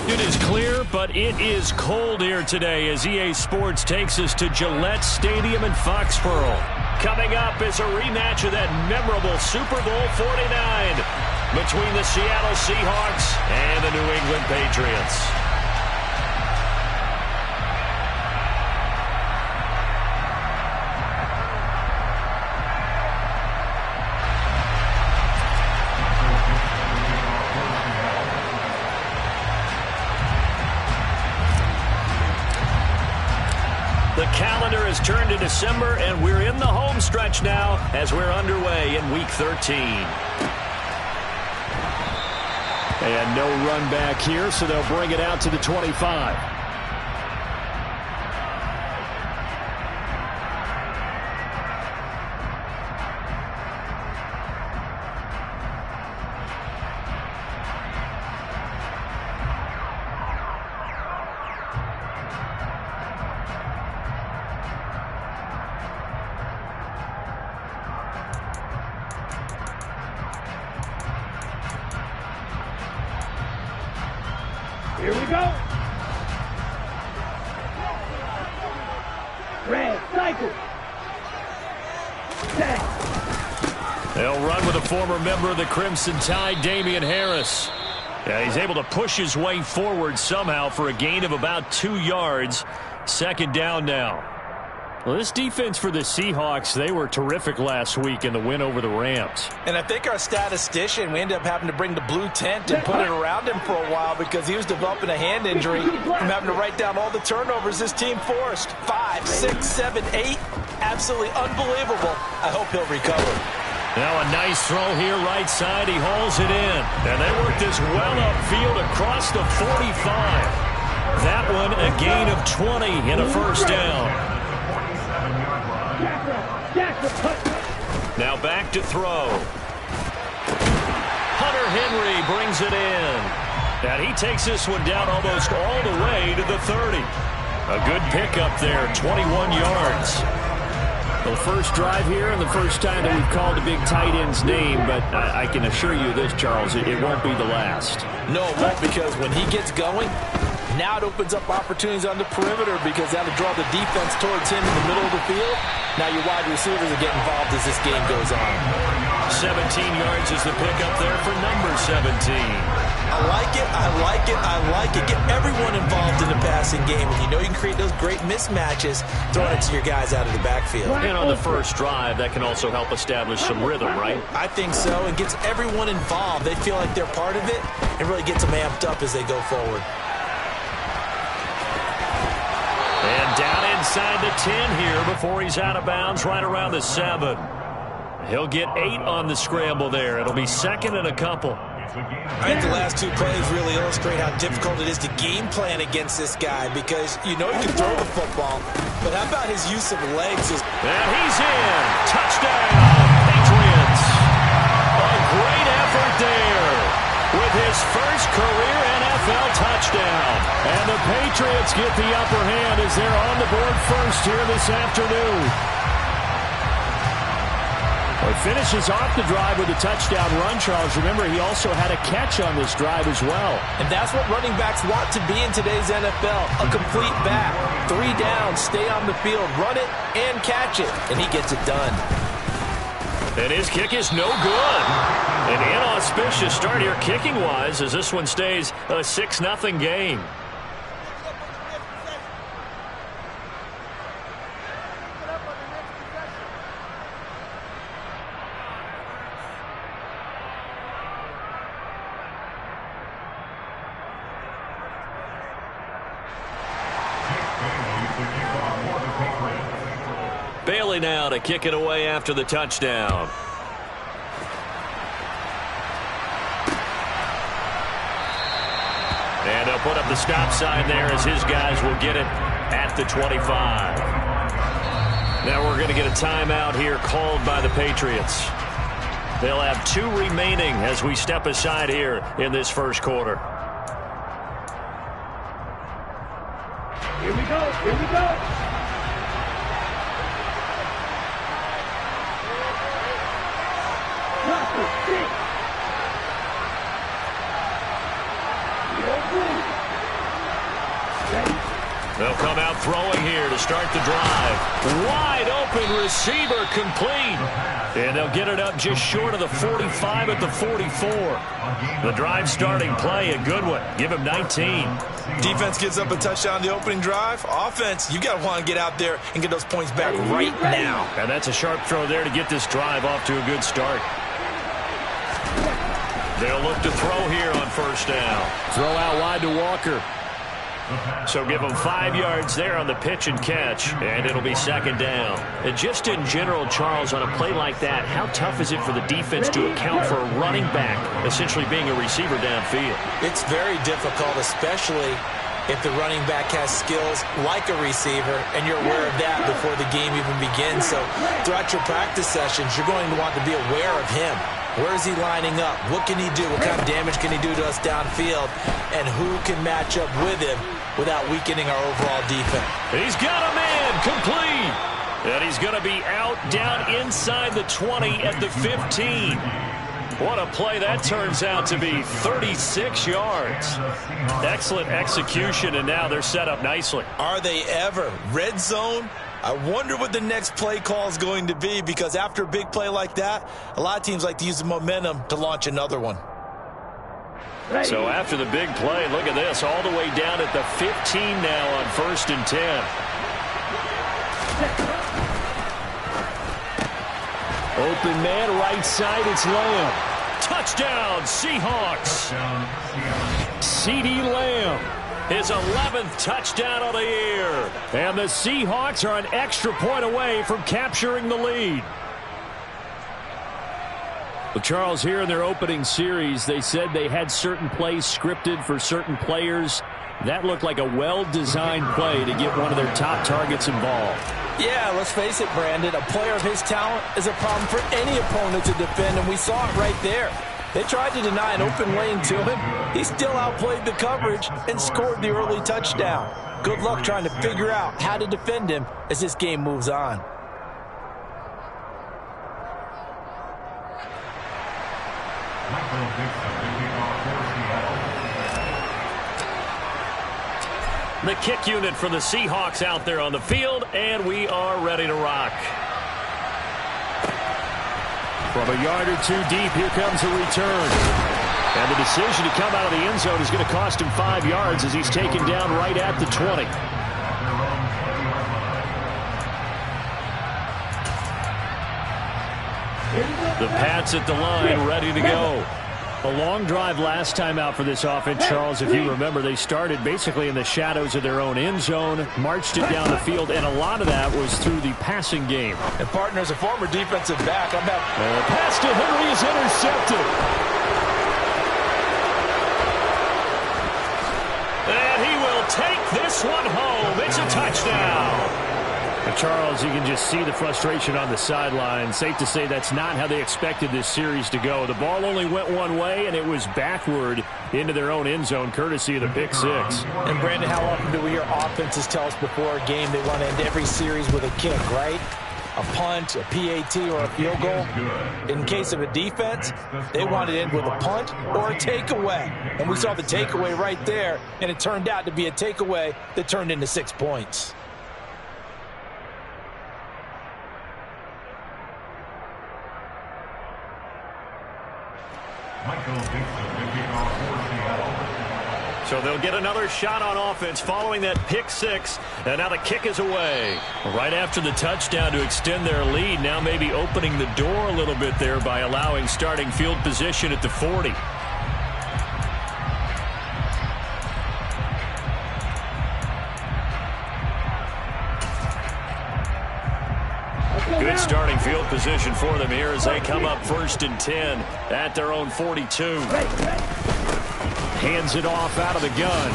It is clear, but it is cold here today as EA Sports takes us to Gillette Stadium in Foxborough. Coming up is a rematch of that memorable Super Bowl 49 between the Seattle Seahawks and the New England Patriots. The calendar has turned to December, and we're in the home stretch now as we're underway in Week 13. And no run back here, so they'll bring it out to the 25. Here we go. Red, cycle. Set. They'll run with a former member of the Crimson Tide, Damian Harris. Yeah, he's able to push his way forward somehow for a gain of about 2 yards. Second down now. Well, this defense for the Seahawks, they were terrific last week in the win over the Rams. And I think our statistician, we ended up having to bring the blue tent and put it around him for a while because he was developing a hand injury from having to write down all the turnovers this team forced. 5, 6, 7, 8. Absolutely unbelievable. I hope he'll recover. Now a nice throw here right side. He hauls it in. And they work this well upfield across the 45. That one a gain of 20 and a first down. Now back to throw. Hunter Henry brings it in. And he takes this one down almost all the way to the 30. A good pickup there, 21 yards. Well, first drive here and the first time that we've called a big tight end's name, but I can assure you this, Charles, it won't be the last. No, it won't, because when he gets going, now it opens up opportunities on the perimeter because that'll draw the defense towards him in the middle of the field. Now your wide receivers will get involved as this game goes on. 17 yards is the pickup there for number 17. I like it, I like it, I like it. Get everyone involved in the passing game. And you know you can create those great mismatches throwing it to your guys out of the backfield. And on the first drive, that can also help establish some rhythm, right? I think so. It gets everyone involved. They feel like they're part of it and really gets them amped up as they go forward. And down inside the 10 here before he's out of bounds, right around the 7. He'll get 8 on the scramble there. It'll be second and a couple. I think the last two plays really illustrate how difficult it is to game plan against this guy because you know he can throw the football, but how about his use of legs? And he's in. Touchdown, Patriots. A great effort there with his first career NFL touchdown. And the Patriots get the upper hand as they're on the board first here this afternoon. Well, he finishes off the drive with a touchdown run, Charles. Remember, he also had a catch on this drive as well. And that's what running backs want to be in today's NFL. A complete back. 3 down, stay on the field, run it, and catch it. And he gets it done. And his kick is no good. An inauspicious start here kicking-wise as this one stays a 6-0 game. Bailey now to kick it away after the touchdown. And they'll put up the stop sign there as his guys will get it at the 25. Now we're going to get a timeout here called by the Patriots. They'll have 2 remaining as we step aside here in this first quarter. Here we go, here we go. start the drive. Wide open receiver complete. And they'll get it up just short of the 45 at the 44. The drive starting play, a good one. Give him 19. Defense gives up a touchdown the opening drive. Offense, you got to want to get out there and get those points back right now. And that's a sharp throw there to get this drive off to a good start. They'll look to throw here on first down. Throw out wide to Walker. So give them 5 yards there on the pitch and catch, and it'll be second down. And just in general, Charles, on a play like that, how tough is it for the defense to account for a running back essentially being a receiver downfield? It's very difficult, especially if the running back has skills like a receiver, and you're aware of that before the game even begins. So throughout your practice sessions, you're going to want to be aware of him. Where is he lining up? What can he do? What kind of damage can he do to us downfield? And who can match up with him without weakening our overall defense? He's got a man complete. And he's going to be out down inside the 20 at the 15. What a play that turns out to be. 36 yards. Excellent execution, and now they're set up nicely. Are they ever? Red zone? I wonder what the next play call is going to be, because after a big play like that, a lot of teams like to use the momentum to launch another one. So after the big play, look at this, all the way down at the 15 now on 1st and 10. Open man, right side, it's Lamb. Touchdown, Seahawks. CeeDee Lamb. His 11th touchdown of the year. And the Seahawks are an extra point away from capturing the lead. Well, Charles, here in their opening series, they said they had certain plays scripted for certain players. That looked like a well-designed play to get one of their top targets involved. Yeah, let's face it, Brandon. A player of his talent is a problem for any opponent to defend, and we saw it right there. They tried to deny an open lane to him. He still outplayed the coverage and scored the early touchdown. Good luck trying to figure out how to defend him as this game moves on. The kick unit for the Seahawks out there on the field, and we are ready to rock. From a yard or two deep, here comes a return. And the decision to come out of the end zone is going to cost him 5 yards as he's taken down right at the 20. The Pats at the line, ready to go. A long drive last time out for this offense, Charles. If you remember, they started basically in the shadows of their own end zone, marched it down the field, and a lot of that was through the passing game. And partner, as a former defensive back, I'm not... Pass to Henry is intercepted. And he will take this one home. It's a touchdown. Charles, you can just see the frustration on the sideline. Safe to say that's not how they expected this series to go. The ball only went one way, and it was backward into their own end zone, courtesy of the pick six. And, Brandon, how often do we hear offenses tell us before a game they want to end every series with a kick, right? A punt, a PAT, or a field goal. In case of a defense, they want to end with a punt or a takeaway. And we saw the takeaway right there, and it turned out to be a takeaway that turned into 6 points. So they'll get another shot on offense following that pick six. And now the kick is away. Right after the touchdown to extend their lead, now maybe opening the door a little bit there by allowing starting field position at the 40. Good starting field position for them here as they come up 1st and 10 at their own 42. Hands it off out of the gun.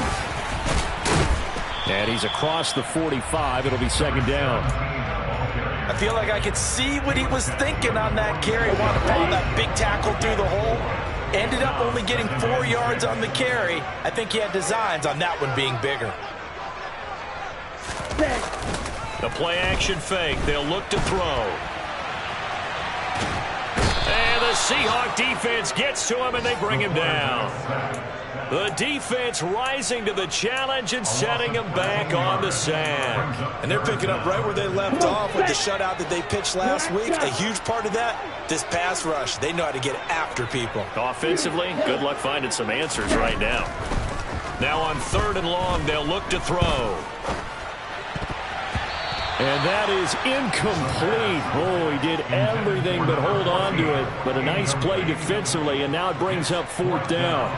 And he's across the 45. It'll be second down. I feel like I could see what he was thinking on that carry. Wanted to follow that big tackle through the hole. Ended up only getting 4 yards on the carry. I think he had designs on that one being bigger. The play action fake. They'll look to throw. And the Seahawk defense gets to him, and they bring him down. The defense rising to the challenge and setting him back on the sack. And they're picking up right where they left off with the shutout that they pitched last week. A huge part of that, this pass rush. They know how to get after people. Offensively, good luck finding some answers right now. Now on 3rd and long, they'll look to throw. And that is incomplete. Oh, he did everything but hold on to it. But a nice play defensively, and now it brings up 4th down.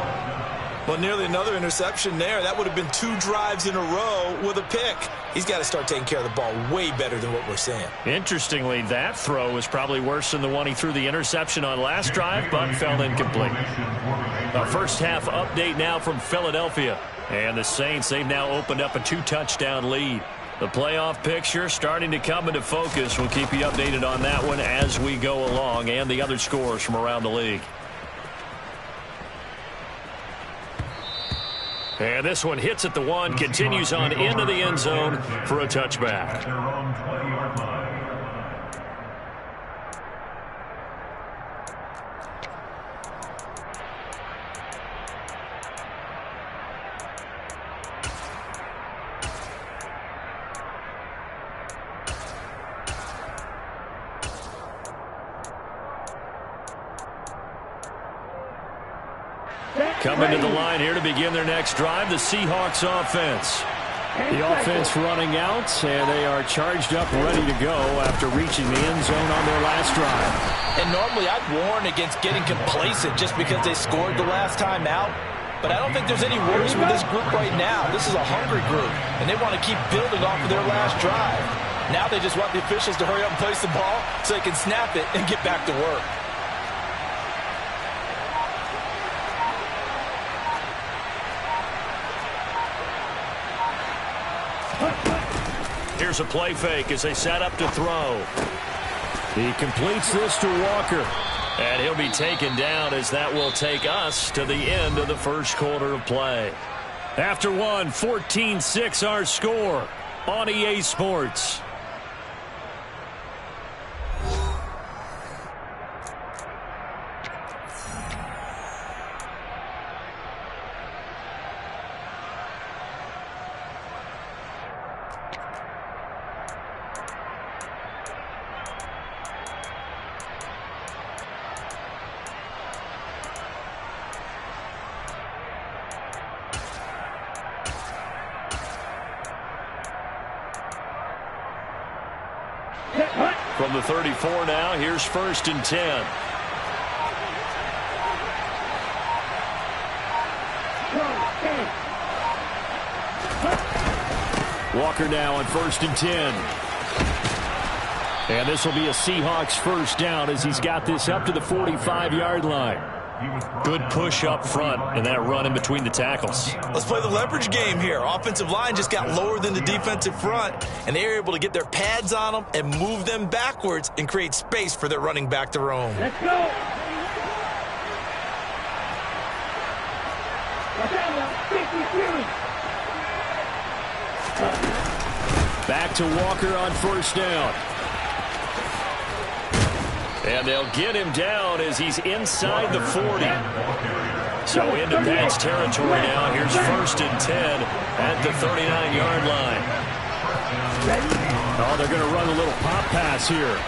Well, nearly another interception there. That would have been 2 drives in a row with a pick. He's got to start taking care of the ball way better than what we're seeing. Interestingly, that throw was probably worse than the one he threw the interception on last drive, but fell incomplete. A first half update now from Philadelphia. And the Saints, they've now opened up a 2-touchdown lead. The playoff picture starting to come into focus. We'll keep you updated on that one as we go along, and the other scores from around the league. And this one hits at the 1, continues on into the end zone for a touchback. Coming to the line here to begin their next drive, the Seahawks offense. The offense running out, and they are charged up, ready to go after reaching the end zone on their last drive. And normally I'd warn against getting complacent just because they scored the last time out. But I don't think there's any worries with this group right now. This is a hungry group, and they want to keep building off of their last drive. Now they just want the officials to hurry up and place the ball so they can snap it and get back to work. Here's a play fake as they set up to throw. He completes this to Walker. And he'll be taken down as that will take us to the end of the first quarter of play. After one, 14-6 our score on EA Sports. From the 34 now, here's 1st and 10. Walker now on 1st and 10. And this will be a Seahawks first down as he's got this up to the 45-yard line. Good push up front and that run in between the tackles. Let's play the leverage game here. Offensive line just got lower than the defensive front, and they were able to get their pads on them and move them backwards and create space for their running back to roam. Let's go. Back to Walker on 1st down. And they'll get him down as he's inside the 40. So into Pats territory now. Here's 1st and 10 at the 39-yard line. Oh, they're going to run a little pop pass here.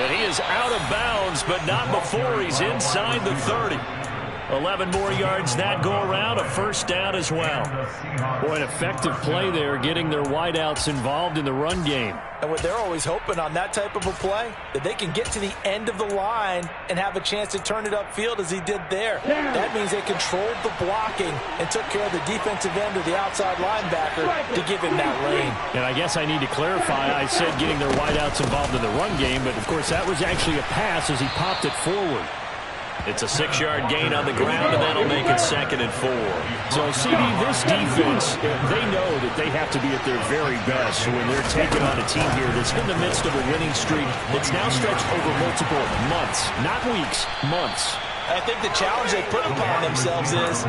And he is out of bounds, but not before he's inside the 30. 11 more yards that go around, a first down as well. Boy, an effective play there, getting their wideouts involved in the run game. And what they're always hoping on that type of a play, that they can get to the end of the line and have a chance to turn it upfield as he did there. That means they controlled the blocking and took care of the defensive end or the outside linebacker to give him that lane. And I guess I need to clarify, I said getting their wideouts involved in the run game, but of course that was actually a pass as he popped it forward. It's a 6-yard gain on the ground, and that'll make it 2nd and 4. So, CD, this defense, they know that they have to be at their very best when they're taking on a team here that's in the midst of a winning streak that's now stretched over multiple months, not weeks, months. I think the challenge they put upon themselves is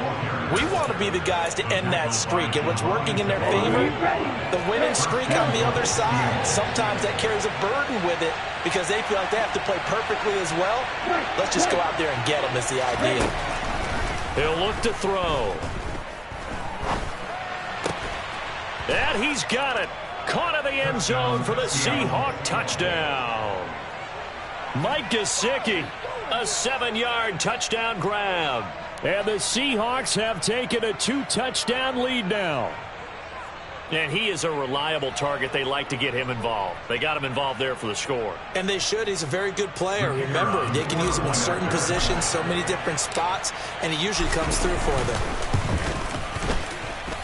we want to be the guys to end that streak. And what's working in their favor, the winning streak on the other side. Sometimes that carries a burden with it because they feel like they have to play perfectly as well. Let's just go out there and get them is the idea. He'll look to throw. And he's got it. Caught in the end zone for the Seahawk touchdown. Mike Gesicki, a 7-yard touchdown grab. And the Seahawks have taken a 2-touchdown lead now. And he is a reliable target. They like to get him involved. They got him involved there for the score. And they should. He's a very good player. Remember, they can use him in certain positions, so many different spots, and he usually comes through for them.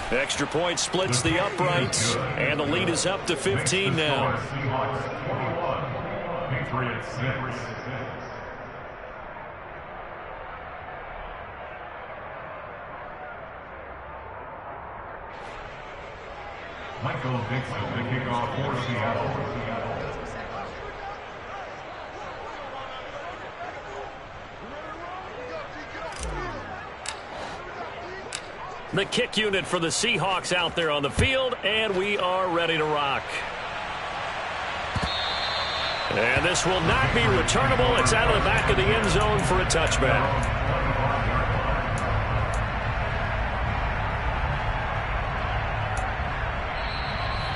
Extra point splits the uprights, and the lead is up to 15 now. Michael Dixon, the kickoff for Seattle. The kick unit for the Seahawks out there on the field, and we are ready to rock. And this will not be returnable. It's out of the back of the end zone for a touchback.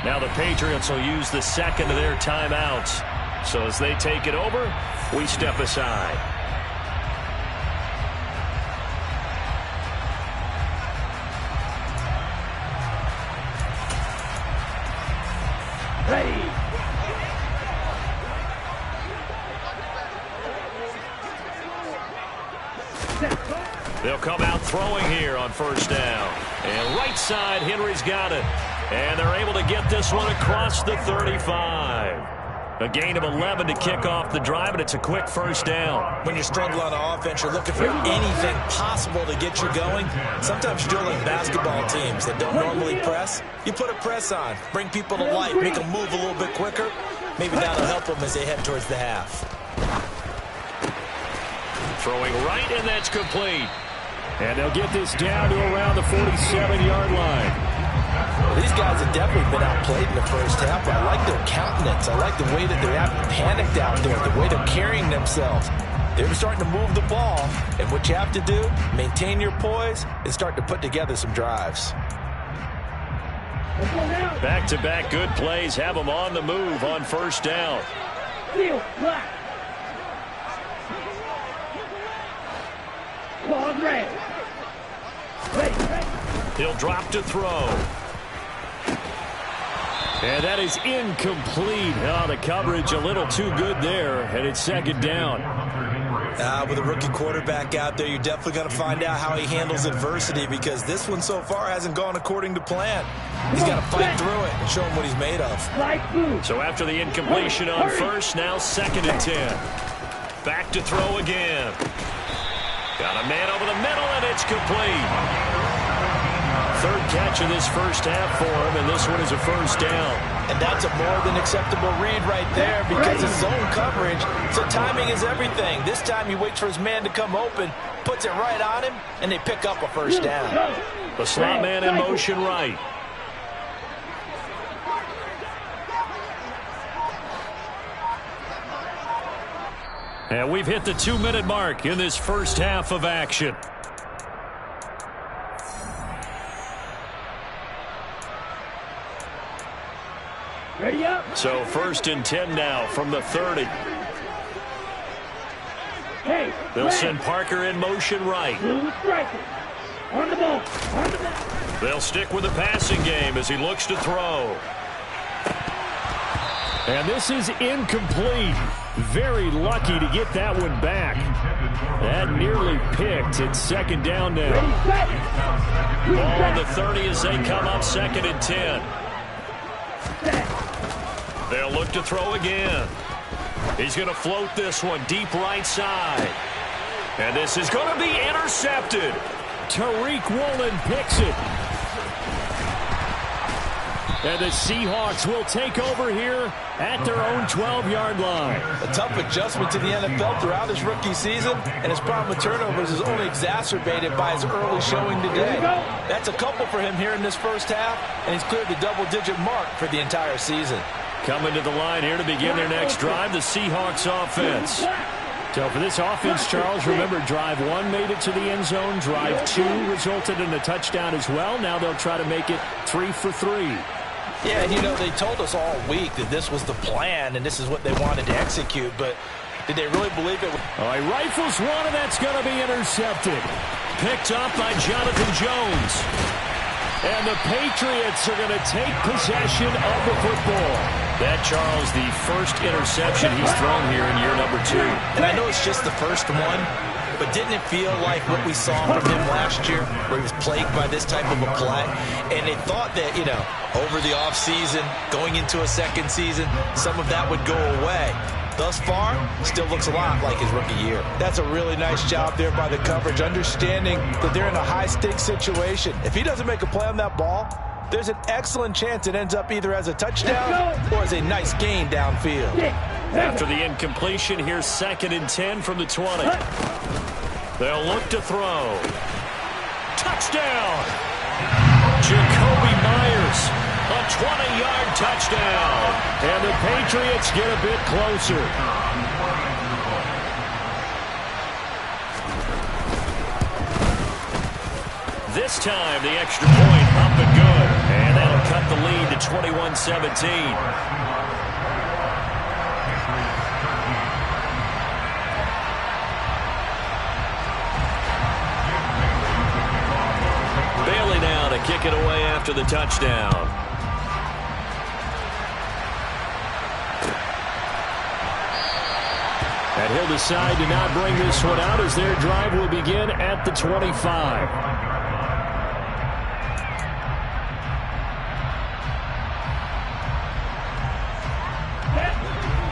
Now the Patriots will use the second of their timeouts. So as they take it over, we step aside. Ready. They'll come out throwing here on first down. And right side, Henry's got it. And they're able to get this one across the 35. A gain of 11 to kick off the drive, and it's a quick first down. When you're struggling on offense, you're looking for anything possible to get you going. Sometimes you're doing like basketball teams that don't normally press. You put a press on, bring people to life, make them move a little bit quicker. Maybe that'll help them as they head towards the half. Throwing right, and that's complete. And they'll get this down to around the 47-yard line. Well, these guys have definitely been outplayed in the first half. I like their countenance. I like the way that they're not panicked out there, the way they're carrying themselves. They're starting to move the ball, and what you have to do, maintain your poise and start to put together some drives. Back-to-back good plays have them on the move on first down. Field black. Ball red. Ready. He'll drop to throw. And that is incomplete. Oh, the coverage a little too good there, and it's second down. With a rookie quarterback out there, you're definitely going to find out how he handles adversity because this one so far hasn't gone according to plan. He's got to fight through it and show him what he's made of. So after the incompletion on first, now second and 10. Back to throw again. Got a man over the middle, and it's complete. Third catch of this first half for him, and this one is a first down. And that's a more than acceptable read right there because it's zone coverage, so timing is everything. This time he waits for his man to come open, puts it right on him, and they pick up a first down. The slot man in motion right. And we've hit the 2-minute mark in this first half of action. Ready up. So first and 10 now from the 30. Hey, They'll send Parker in motion right. blue striker. On the ball. On the ball. They'll stick with the passing game as he looks to throw. And this is incomplete. Very lucky to get that one back. That nearly picked. It's second down now. Ball on the 30 as they come up second and 10. They'll look to throw again. He's going to float this one deep right side. And this is going to be intercepted. Tariq Woolen picks it. And the Seahawks will take over here at their own 12-yard line. A tough adjustment to the NFL throughout his rookie season, and his problem with turnovers is only exacerbated by his early showing today. That's a couple for him here in this first half, and he's cleared the double-digit mark for the entire season. Coming to the line here to begin their next drive, the Seahawks offense. So for this offense, Charles, remember, drive 1 made it to the end zone. Drive 2 resulted in a touchdown as well. Now they'll try to make it 3 for 3. Yeah, and you know, they told us all week that this was the plan and this is what they wanted to execute, but did they really believe it? All right, rifles one, and that's going to be intercepted. Picked up by Jonathan Jones. And the Patriots are going to take possession of the football. That, Charles, the first interception he's thrown here in year number 2. And I know it's just the first one, but didn't it feel like what we saw from him last year, where he was plagued by this type of a play? And they thought that, you know, over the offseason, going into a second season, some of that would go away. Thus far, still looks a lot like his rookie year. That's a really nice job there by the coverage, understanding that they're in a high-stakes situation. If he doesn't make a play on that ball, there's an excellent chance it ends up either as a touchdown or as a nice gain downfield. After the incompletion, here's 2nd and 10 from the 20. They'll look to throw. Touchdown! Jacoby Myers, a 20-yard touchdown. And the Patriots get a bit closer. This time, the extra point up and good. And that'll cut the lead to 21-17. Bailey now to kick it away after the touchdown. And he'll decide to not bring this one out as their drive will begin at the 25.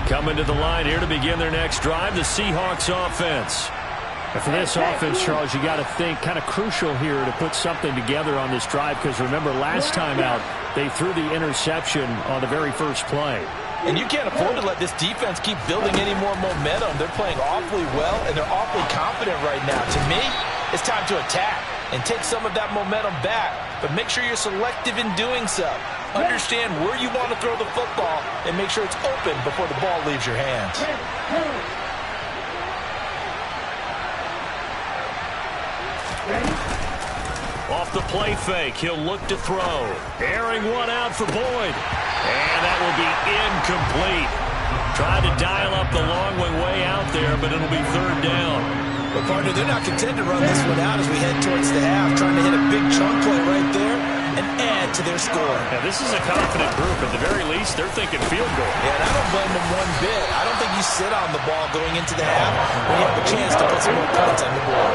Coming to the line here to begin their next drive, the Seahawks offense. And for this offense, Charles, you got to think kind of crucial here to put something together on this drive, because remember, last time out, they threw the interception on the very first play. And you can't afford to let this defense keep building any more momentum. They're playing awfully well, and they're awfully confident right now. To me, it's time to attack and take some of that momentum back, but make sure you're selective in doing so. Understand where you want to throw the football and make sure it's open before the ball leaves your hands. Off the play fake, he'll look to throw. Airing one out for Boyd. And that will be incomplete. Tried to dial up the long way out there, but it'll be 3rd down. But, partner, they're not content to run this one out as we head towards the half, trying to hit a big chunk play right there and add to their score. Yeah, this is a confident group. At the very least, they're thinking field goal. Yeah, and I don't blame them one bit. I don't think you sit on the ball going into the half when you have a chance to put some more points on the board.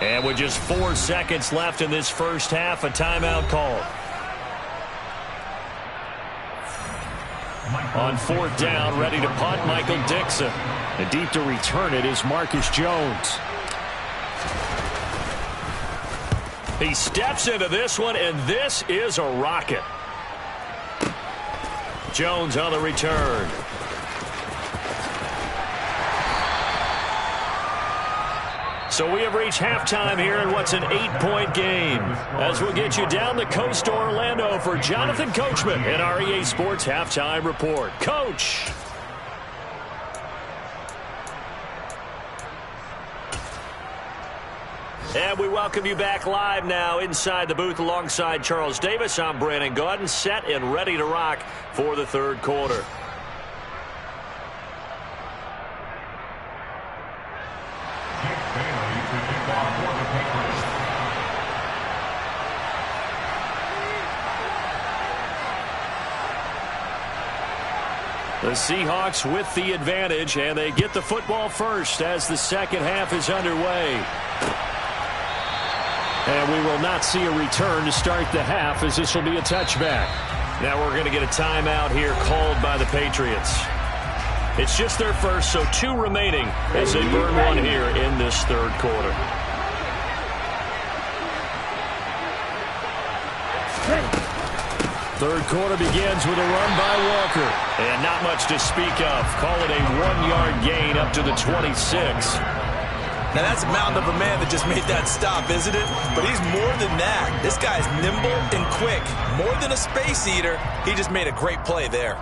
And with just 4 seconds left in this first half, a timeout called. On 4th down, ready to punt, Michael Dixon. And deep to return it is Marcus Jones. He steps into this one, and this is a rocket. Jones on the return. So we have reached halftime here in what's an 8-point game. As we'll get you down the coast to Orlando for Jonathan Coachman in our EA Sports Halftime Report. Coach. And we welcome you back live now inside the booth alongside Charles Davis. I'm Brandon Gaudin, set and ready to rock for the 3rd quarter. The Seahawks with the advantage, and they get the football first as the second half is underway. And we will not see a return to start the half, as this will be a touchback. Now we're going to get a timeout here called by the Patriots. It's just their first, so 2 remaining as they burn one here in this third quarter. Third quarter begins with a run by Walker. And not much to speak of. Call it a 1-yard gain up to the 26. Now that's a mountain of a man that just made that stop, isn't it? But he's more than that. This guy's nimble and quick. More than a space eater. He just made a great play there.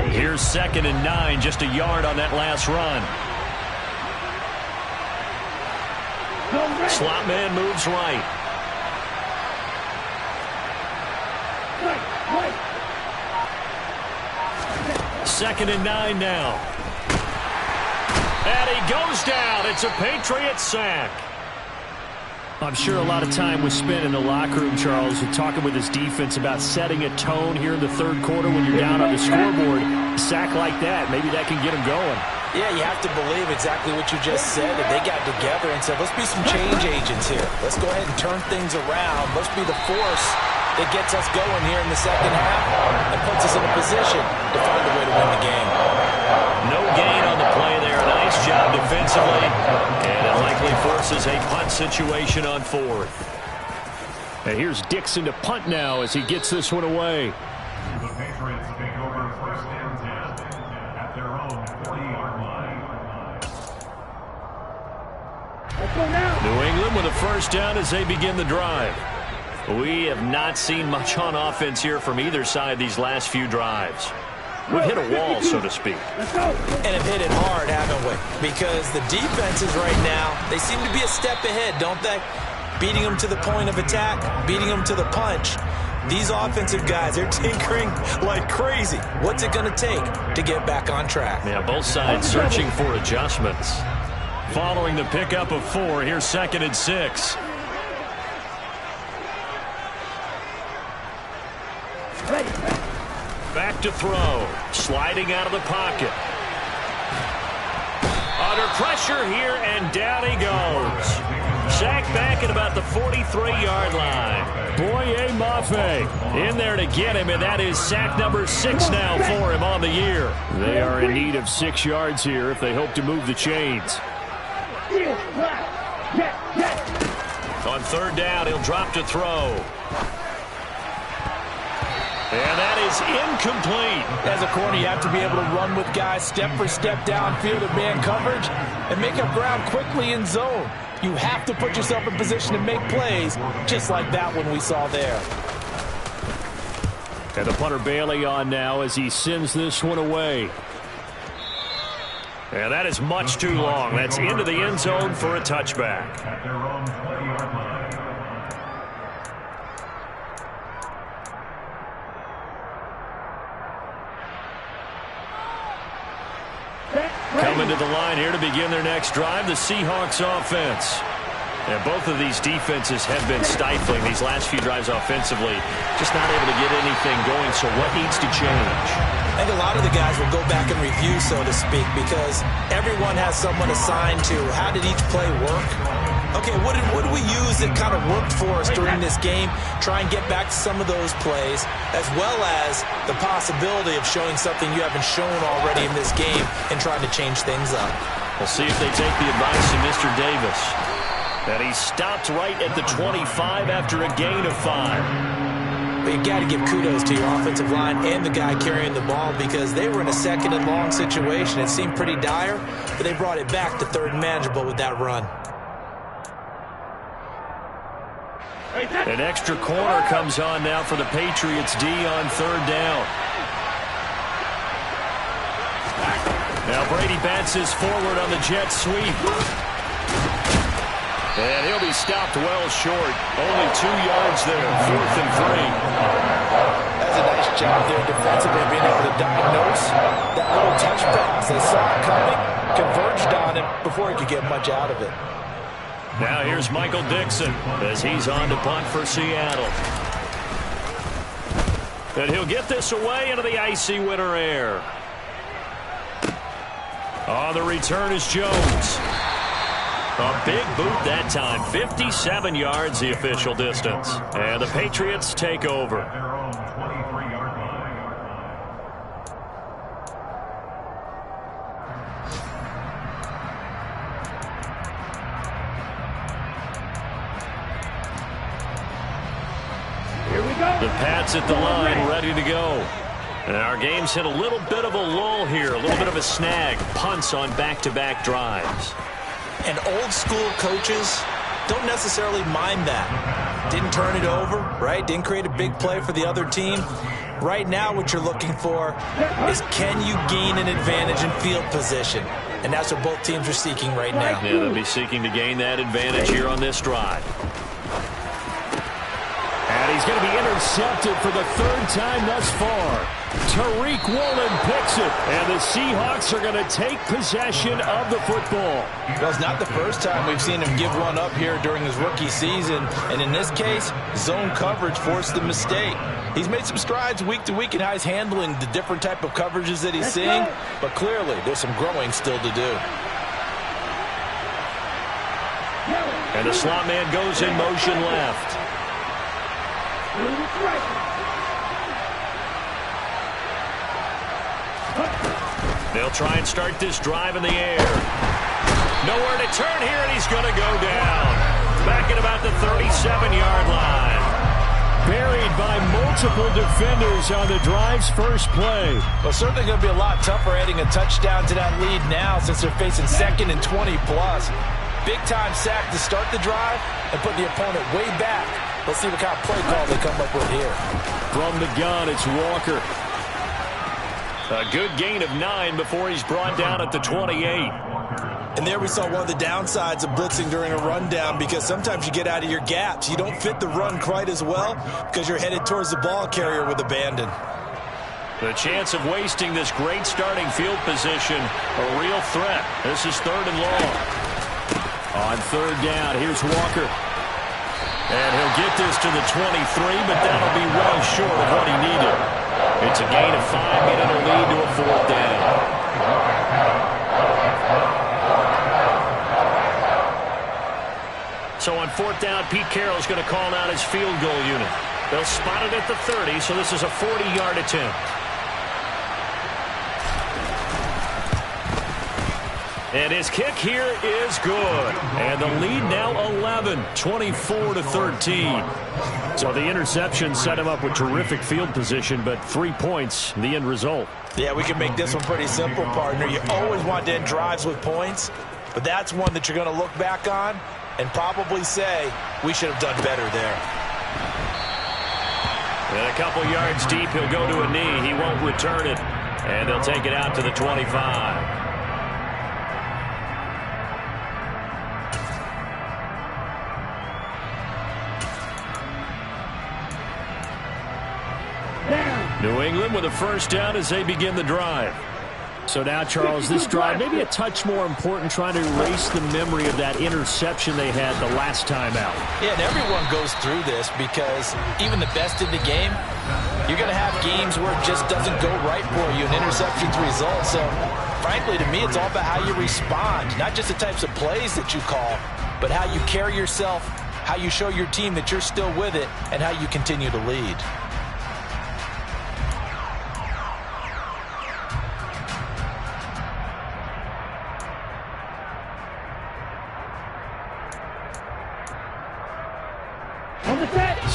Here's 2nd and 9, just a yard on that last run. Slot man moves right. Second and 9 now. And he goes down. It's a Patriot sack. I'm sure a lot of time was spent in the locker room, Charles, with talking with his defense about setting a tone here in the third quarter when you're down on the scoreboard. A sack like that, maybe that can get him going. Yeah, you have to believe exactly what you just said. That they got together and said, let's be some change agents here. Let's go ahead and turn things around. Let's be the force that gets us going here in the second half and puts us in a position to find a way to win the game. No gain on the play there. Nice job defensively. And it likely forces a punt situation on 4th. And here's Dixon to punt now as he gets this one away. The Patriots take over first and 10 at their own 40-yard line. New England with a first down as they begin the drive. We have not seen much on offense here from either side these last few drives. We've hit a wall, so to speak. And have hit it hard, haven't we? Because the defenses right now, they seem to be a step ahead, don't they? Beating them to the point of attack, beating them to the punch. These offensive guys, they're tinkering like crazy. What's it going to take to get back on track? Yeah, both sides searching for adjustments. Following the pickup of 4, here's 2nd and 6. Back to throw. Sliding out of the pocket. Under pressure here, and down he goes. Sacked back at about the 43-yard line. Boye Mafe in there to get him, and that is sack number 6 now for him on the year. They are in need of 6 yards here if they hope to move the chains. On 3rd down, he'll drop to throw. And that is incomplete. As a corner, you have to be able to run with guys step for step downfield in man coverage and make up ground quickly in zone. You have to put yourself in position to make plays just like that one we saw there. And the punter Bailey on now as he sends this one away. And that is much too long. That's into the end zone for a touchback. At their own 20-yard line. Coming to the line here to begin their next drive, the Seahawks offense. And both of these defenses have been stifling these last few drives offensively. Just not able to get anything going, so what needs to change? I think a lot of the guys will go back and review, so to speak, because everyone has someone assigned to how did each play work. Okay, what did we use that kind of worked for us during this game? Try and get back to some of those plays, as well as the possibility of showing something you haven't shown already in this game and trying to change things up. We'll see if they take the advice of Mr. Davis. And he stopped right at the 25 after a gain of 5. But you got to give kudos to your offensive line and the guy carrying the ball, because they were in a 2nd and long situation. It seemed pretty dire, but they brought it back to 3rd and manageable with that run. An extra corner comes on now for the Patriots D on 3rd down. Now Brady bounces forward on the jet sweep. And he'll be stopped well short. Only 2 yards there. 4th and 3. That's a nice job there defensively, being able to diagnose that little touch pass. They saw it coming, converged on him before he could get much out of it. Now here's Michael Dixon as he's on to punt for Seattle. And he'll get this away into the icy winter air. On the return is Jones. A big boot that time. 57 yards the official distance. And the Patriots take over. Their own 23-yard line. Here we go. The Pats at the line, ready to go. And our game's hit a little bit of a lull here, a little bit of a snag. Punts on back-to-back drives. And old school coaches don't necessarily mind that. Didn't turn it over, right? Didn't create a big play for the other team. Right now what you're looking for is, can you gain an advantage in field position? And that's what both teams are seeking right now. Yeah, they'll be seeking to gain that advantage here on this drive. And he's going to be intercepted for the third time thus far. Tariq Woolen picks it, and the Seahawks are going to take possession of the football. Well, it's not the first time we've seen him give one up here during his rookie season, and in this case, zone coverage forced the mistake. He's made some strides week to week in how he's handling the different type of coverages that he's seeing, but clearly there's some growing still to do. And the slot man goes in motion left. They'll try and start this drive in the air. Nowhere to turn here, and he's going to go down. Back at about the 37-yard line. Buried by multiple defenders on the drive's first play. Well, certainly going to be a lot tougher adding a touchdown to that lead now since they're facing 2nd and 20-plus. Big-time sack to start the drive and put the opponent way back. Let's see what kind of play call they come up with here. From the gun, it's Walker. A good gain of 9 before he's brought down at the 28. And there we saw one of the downsides of blitzing during a rundown, because sometimes you get out of your gaps. You don't fit the run quite as well because you're headed towards the ball carrier with abandon. The chance of wasting this great starting field position, a real threat. This is 3rd and long. On 3rd down, here's Walker. And he'll get this to the 23, but that'll be well short of what he needed. It's a gain of 5, getting a lead to a 4th down. So on 4th down, Pete Carroll's going to call out his field goal unit. They'll spot it at the 30, so this is a 40-yard attempt. And his kick here is good. And the lead now 11, 24-13. So the interception set him up with terrific field position, but 3 points, the end result. Yeah, we can make this one pretty simple, partner. You always want to end drives with points, but that's one that you're going to look back on and probably say, we should have done better there. And a couple yards deep, he'll go to a knee. He won't return it. And they'll take it out to the 25. New England with a 1st down as they begin the drive. So now, Charles, this drive maybe a touch more important, trying to erase the memory of that interception they had the last time out. Yeah, and everyone goes through this because even the best in the game, you're going to have games where it just doesn't go right for you and interceptions result. So, frankly, to me, it's all about how you respond, not just the types of plays that you call, but how you carry yourself, how you show your team that you're still with it, and how you continue to lead.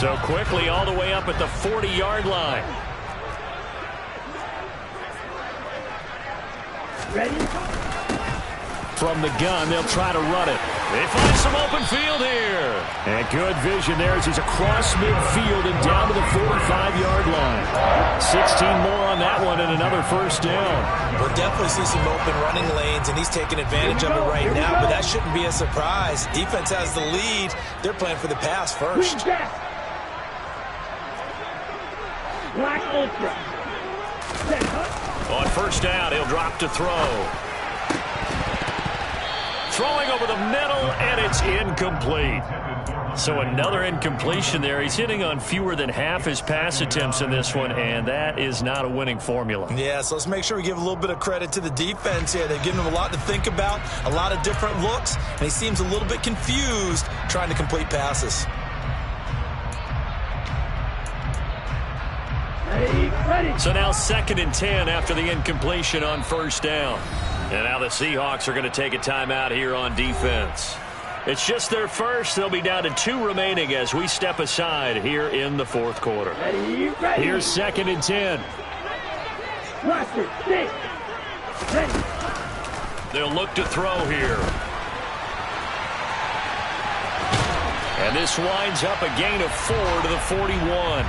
So quickly all the way up at the 40-yard line. Ready? From the gun, they'll try to run it. They find some open field here. And good vision there as he's across midfield and down to the 45-yard line. 16 more on that one and another 1st down. We'll definitely see some open running lanes, and he's taking advantage of it right now, but that shouldn't be a surprise. Defense has the lead. They're playing for the pass first. Black Ultra. On 1st down, he'll drop to throw. throwing over the middle, and it's incomplete. So another incompletion there. He's hitting on fewer than half his pass attempts in this one, and that is not a winning formula. Yeah, so let's make sure we give a little bit of credit to the defense here. They've given him a lot to think about, a lot of different looks, and he seems a little bit confused trying to complete passes. So now 2nd and 10 after the incompletion on first down. And now the Seahawks are going to take a timeout here on defense. It's just their first. They'll be down to 2 remaining as we step aside here in the 4th quarter. Here's 2nd and 10. They'll look to throw here. And this winds up a gain of 4 to the 41.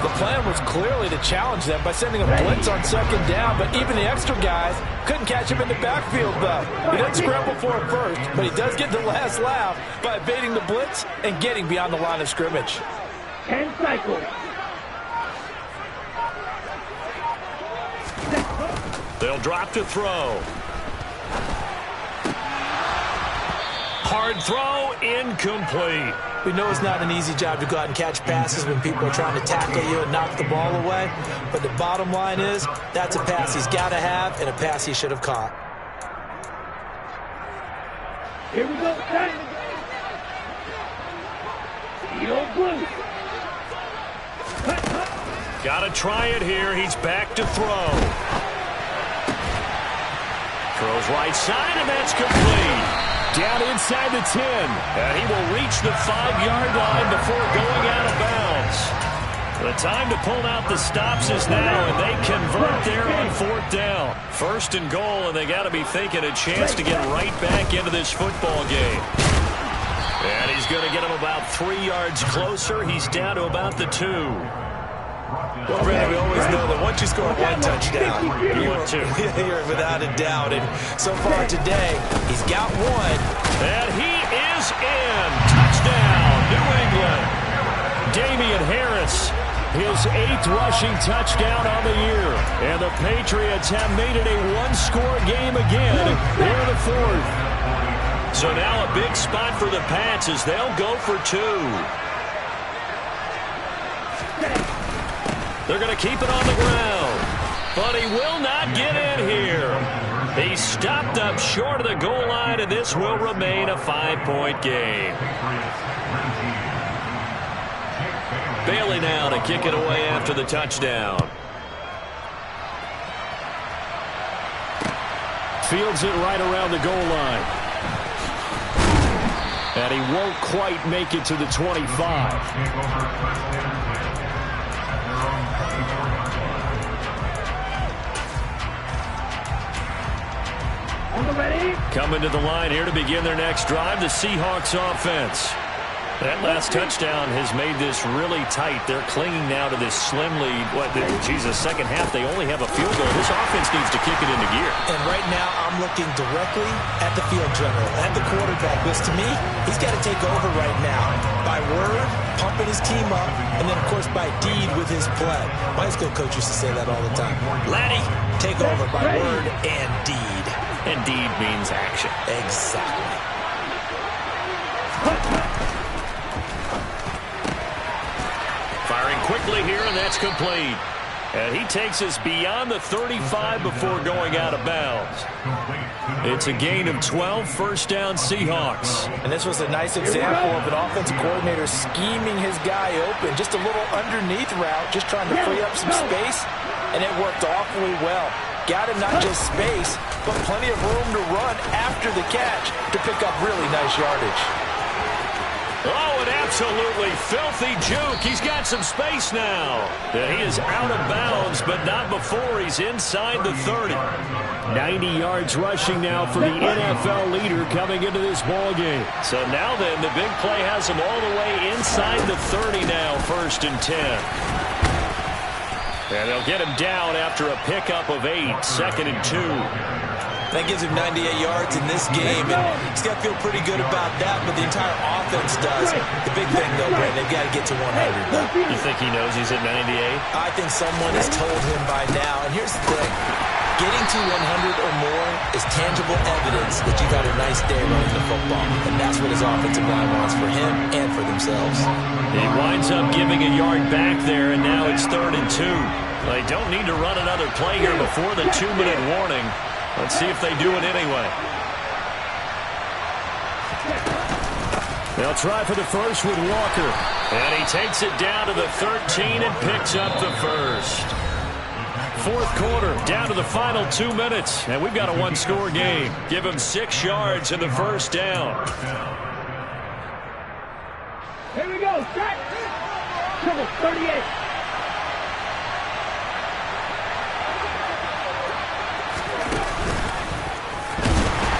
The plan was clearly to challenge them by sending a blitz on 2nd down, but even the extra guys couldn't catch him in the backfield, though. He doesn't scramble for it first, but he does get the last laugh by evading the blitz and getting beyond the line of scrimmage. 10 cycles. They'll drop to throw. Hard throw, incomplete. We know it's not an easy job to go out and catch passes when people are trying to tackle you and knock the ball away. But the bottom line is, that's a pass he's got to have and a pass he should have caught. Here we go, set. Steel blue. Got to try it here. He's back to throw. Throws right side, and that's complete. Down inside the 10. And he will reach the 5-yard line before going out of bounds. The time to pull out the stops is now, and they convert there on 4th down. 1st and goal, and they got to be thinking a chance to get right back into this football game. And he's going to get him about 3 yards closer. He's down to about the 2. Well, Brandon, we always know that once you score 1 touchdown, you're without a doubt. And so far today, he's got 1. And he is in. Touchdown, New England. Damian Harris, his 8th rushing touchdown on the year. And the Patriots have made it a 1-score game again here in the 4th. So now a big spot for the Pats as they'll go for 2. They're going to keep it on the ground. But he will not get in here. He's stopped up short of the goal line, and this will remain a 5-point game. Bailey now to kick it away after the touchdown. Fields it right around the goal line. And he won't quite make it to the 25. Coming to the line here to begin their next drive, the Seahawks offense. That last touchdown has made this really tight. They're clinging now to this slim lead. Second half, they only have a field goal. This offense needs to kick it into gear. And right now, I'm looking directly at the field general, at the quarterback, because to me, he's got to take over right now. By word, pumping his team up, and then, of course, by deed with his play. My high school coach used to say that all the time. Laddie, take over by word and deed. And deed means action. Exactly. Firing quickly here, and that's complete. And he takes us beyond the 35 before going out of bounds. It's a gain of 12, 1st down Seahawks. And this was a nice example of an offensive coordinator scheming his guy open. Just a little underneath route, just trying to free up some space, and it worked awfully well. Got him not just space, but plenty of room to run after the catch to pick up really nice yardage. Oh, an absolutely filthy juke. He's got some space now. He is out of bounds, but not before he's inside the 30. 90 yards rushing now for the NFL leader coming into this ball game. So now then, the big play has him all the way inside the 30 now, 1st and 10. And they'll get him down after a pickup of 8, 2nd and 2. That gives him 98 yards in this game, and he's got to feel pretty good about that, but the entire offense does. The big thing, though, Brandon, they've got to get to 100, though. You think he knows he's at 98? I think someone has told him by now, and here's the thing. Getting to 100 or more is tangible evidence that you've had a nice day running the football. And that's what his offensive line wants for him and for themselves. He winds up giving a yard back there, and now it's 3rd and 2. They don't need to run another play here before the 2-minute warning. Let's see if they do it anyway. They'll try for the first with Walker. And he takes it down to the 13 and picks up the first. 4th quarter, down to the final 2 minutes, and we've got a 1-score game. Give him 6 yards in the first down. Here we go, set. Triple 38.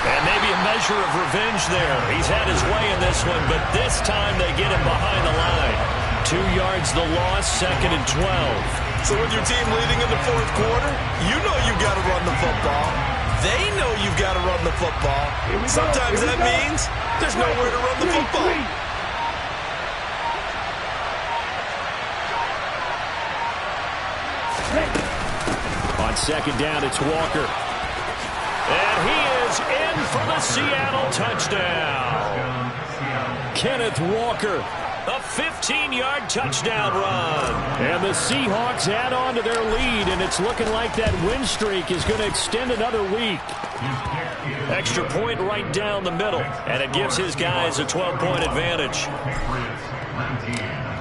And maybe a measure of revenge there. He's had his way in this one, but this time they get him behind the line. 2 yards the loss, 2nd and 12. So with your team leading in the 4th quarter, you know you've got to run the football. They know you've got to run the football. Sometimes that means there's nowhere to run the football. On 2nd down, it's Walker. And he is in for the Seattle touchdown. Kenneth Walker. A 15-yard touchdown run. And the Seahawks add on to their lead, and it's looking like that win streak is going to extend another week. Extra point right down the middle, and it gives his guys a 12-point advantage.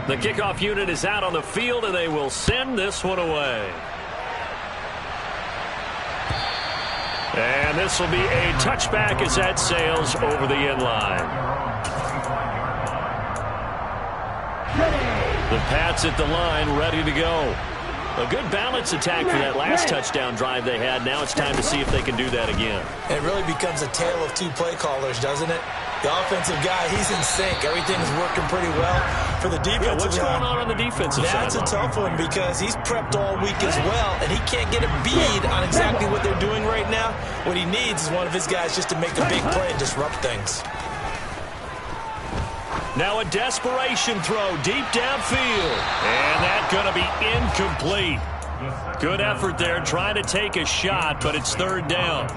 The kickoff unit is out on the field, and they will send this one away. And this will be a touchback as that sails over the end line. The Pats at the line, ready to go. A good balance attack for that last touchdown drive they had. Now it's time to see if they can do that again. It really becomes a tale of 2 play callers, doesn't it? The offensive guy, he's in sync. Everything's working pretty well. For the defensive what's going on the defensive side? That's a tough one because he's prepped all week as well, and he can't get a bead on exactly what they're doing right now. What he needs is one of his guys just to make a big play and disrupt things. Now a desperation throw deep downfield. And that's going to be incomplete. Good effort there trying to take a shot, but it's 3rd down.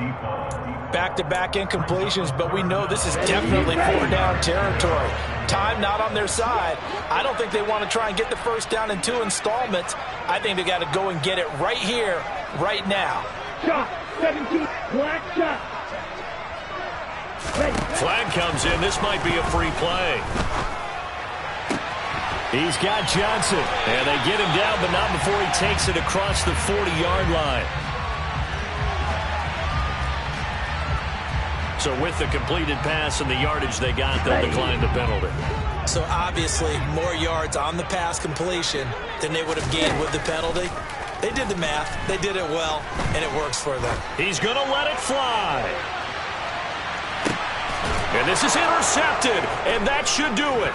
Back-to-back incompletions, but we know this is definitely 4-down territory. Time not on their side. I don't think they want to try and get the first down in 2 installments. I think they got to go and get it right here, right now. Shot, 17, black shot. Flag comes in. This might be a free play. He's got Johnson. And they get him down, but not before he takes it across the 40-yard line. So with the completed pass and the yardage they got, they'll decline the penalty. So obviously more yards on the pass completion than they would have gained with the penalty. They did the math. They did it well, and it works for them. He's going to let it fly. And this is intercepted, and that should do it.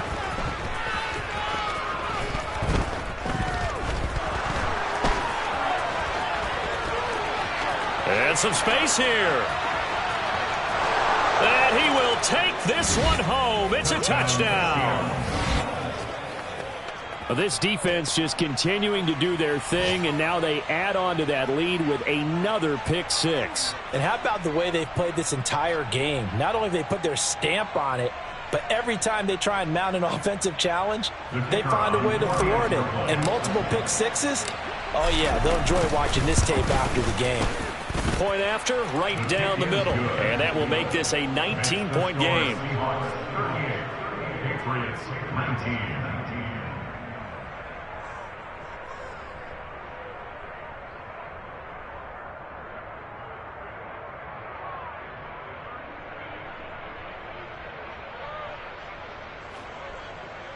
And some space here. And he will take this one home. It's a touchdown. This defense just continuing to do their thing, and now they add on to that lead with another pick 6. And how about the way they've played this entire game? Not only have they put their stamp on it, but every time they try and mount an offensive challenge, they find a way to thwart it. And multiple pick 6s, oh yeah, they'll enjoy watching this tape after the game. Point after, right down the middle. And that will make this a 19-point game. Patriots 19.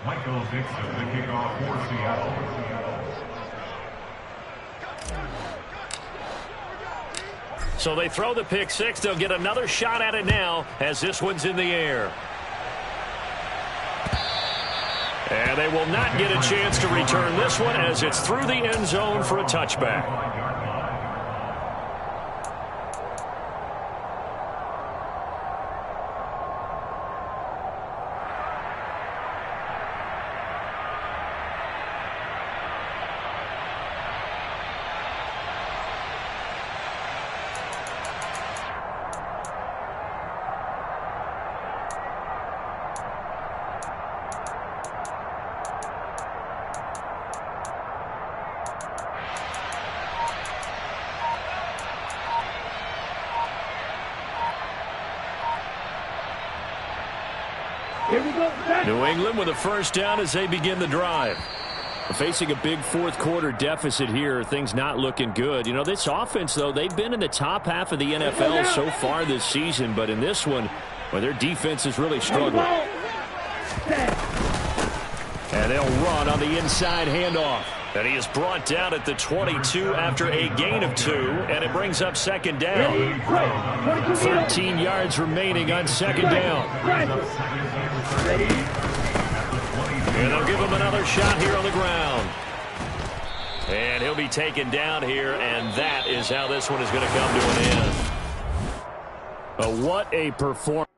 Michael Dixon, the kickoff for Seattle. So they throw the pick 6. They'll get another shot at it now as this one's in the air. And they will not get a chance to return this one as it's through the end zone for a touchback. Here we go. New England with a first down as they begin the drive. Facing a big fourth quarter deficit here, things not looking good. You know, this offense, though, they've been in the top half of the NFL so far this season, but in this one, well, their defense is really struggling. And they'll run on the inside handoff. And he is brought down at the 22 after a gain of 2, and it brings up second down. 13 yards remaining on second down. And they'll give him another shot here on the ground. And he'll be taken down here, and that is how this one is going to come to an end. What a performance.